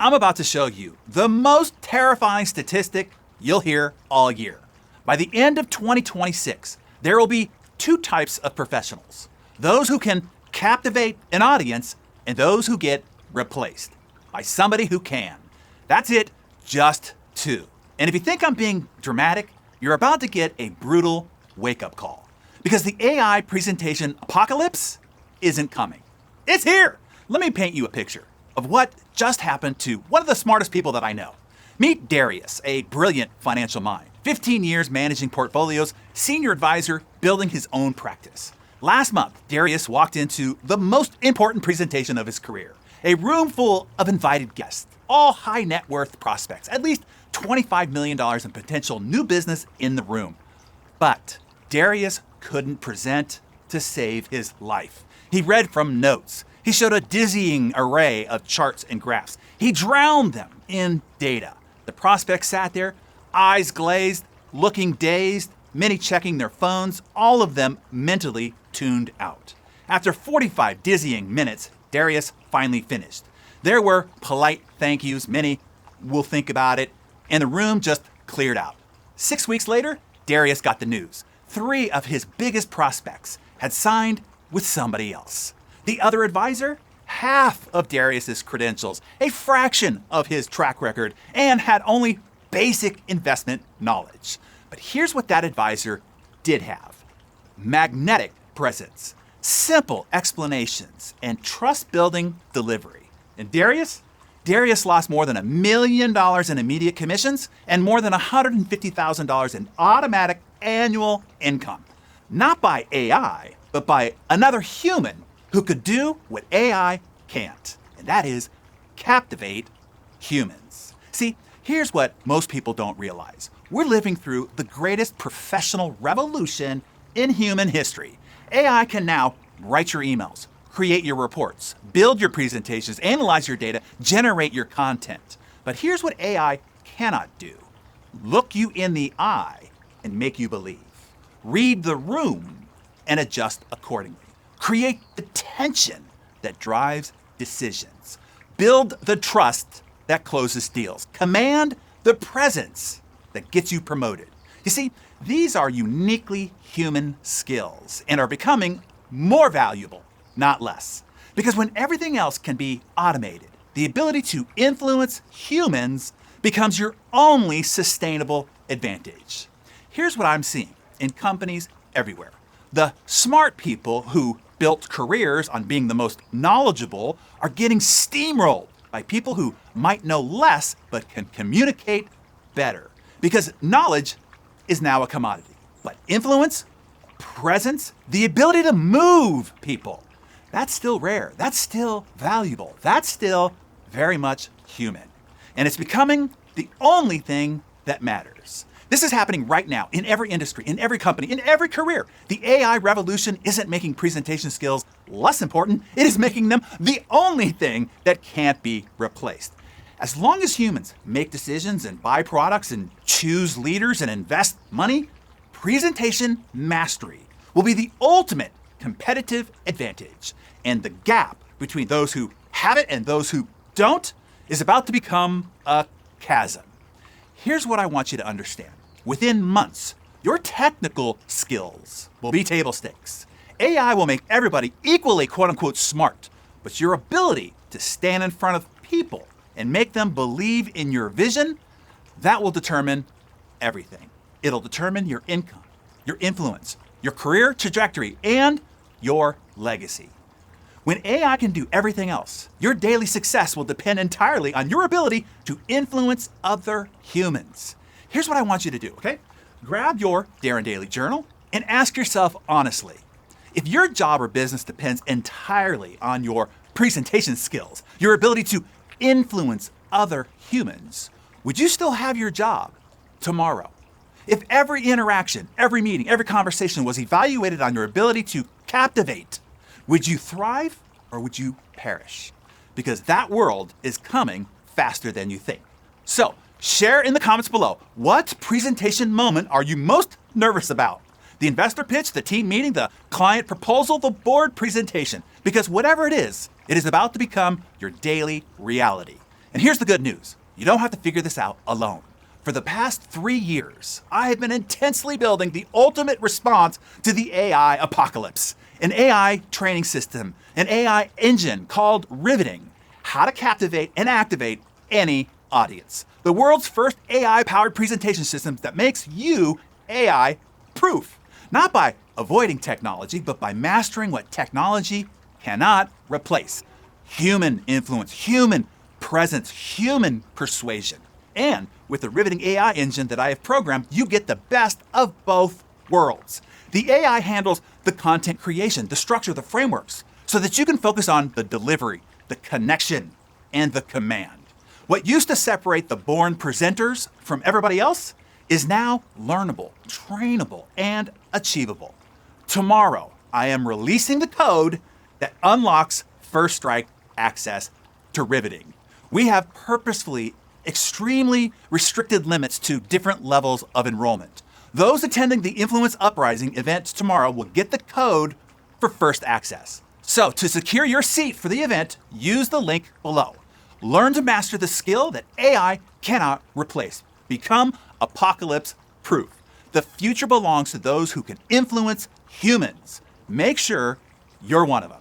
I'm about to show you the most terrifying statistic you'll hear all year. By the end of 2026, there will be two types of professionals. Those who can captivate an audience and those who get replaced by somebody who can. That's it, just two. And if you think I'm being dramatic, you're about to get a brutal wake-up call. Because the AI presentation apocalypse isn't coming. It's here. Let me paint you a picture of what just happened to one of the smartest people that I know. Meet Darius, a brilliant financial mind. 15 years managing portfolios, senior advisor, building his own practice. Last month, Darius walked into the most important presentation of his career. A room full of invited guests, all high net worth prospects, at least $25 million in potential new business in the room. But Darius couldn't present to save his life. He read from notes. He showed a dizzying array of charts and graphs. He drowned them in data. The prospects sat there, eyes glazed, looking dazed, many checking their phones, all of them mentally tuned out. After 45 dizzying minutes, Darius finally finished. There were polite thank yous, many will think about it, and the room just cleared out. 6 weeks later, Darius got the news. 3 of his biggest prospects had signed with somebody else. The other advisor, half of Darius's credentials, a fraction of his track record, and had only basic investment knowledge. But here's what that advisor did have: magnetic presence, simple explanations, and trust-building delivery. And Darius lost more than $1 million in immediate commissions and more than $150,000 in automatic annual income. Not by AI, but by another human who could do what AI can't, and that is captivate humans. See, here's what most people don't realize. We're living through the greatest professional revolution in human history. AI can now write your emails, create your reports, build your presentations, analyze your data, generate your content. But here's what AI cannot do: look you in the eye and make you believe. Read the room and adjust accordingly. Create the tension that drives decisions. Build the trust that closes deals. Command the presence that gets you promoted. You see, these are uniquely human skills and are becoming more valuable, not less. Because when everything else can be automated, the ability to influence humans becomes your only sustainable advantage. Here's what I'm seeing in companies everywhere. The smart people who built careers on being the most knowledgeable are getting steamrolled by people who might know less but can communicate better. Because knowledge is now a commodity. But influence, presence, the ability to move people, that's still rare. That's still valuable. That's still very much human. And it's becoming the only thing that matters. This is happening right now in every industry, in every company, in every career. The AI revolution isn't making presentation skills less important. It is making them the only thing that can't be replaced. As long as humans make decisions and buy products and choose leaders and invest money, presentation mastery will be the ultimate competitive advantage. And the gap between those who have it and those who don't is about to become a chasm. Here's what I want you to understand. Within months, your technical skills will be table stakes. AI will make everybody equally quote-unquote smart, but your ability to stand in front of people and make them believe in your vision, that will determine everything. It'll determine your income, your influence, your career trajectory, and your legacy. When AI can do everything else, your daily success will depend entirely on your ability to influence other humans. Here's what I want you to do, okay? Grab your Darren Daily Journal and ask yourself honestly, if your job or business depends entirely on your presentation skills, your ability to influence other humans, would you still have your job tomorrow? If every interaction, every meeting, every conversation was evaluated on your ability to captivate, would you thrive or would you perish? Because that world is coming faster than you think. So, share in the comments below, what presentation moment are you most nervous about? The investor pitch, the team meeting, the client proposal, the board presentation. Because whatever it is about to become your daily reality. And here's the good news. You don't have to figure this out alone. For the past 3 years, I have been intensely building the ultimate response to the AI apocalypse. An AI training system, an AI engine called Riveting, how to captivate and activate any audience. The world's first AI-powered presentation system that makes you AI-proof. Not by avoiding technology, but by mastering what technology cannot replace. Human influence, human presence, human persuasion. And with the Riveting AI engine that I have programmed, you get the best of both worlds. The AI handles the content creation, the structure, the frameworks, so that you can focus on the delivery, the connection, and the command. What used to separate the born presenters from everybody else is now learnable, trainable, and achievable. Tomorrow, I am releasing the code that unlocks First Strike access to Riveting. We have purposefully extremely restricted limits to different levels of enrollment. Those attending the Influence Uprising event tomorrow will get the code for first access. So to secure your seat for the event, use the link below. Learn to master the skill that AI cannot replace. Become apocalypse proof. The future belongs to those who can influence humans. Make sure you're one of them.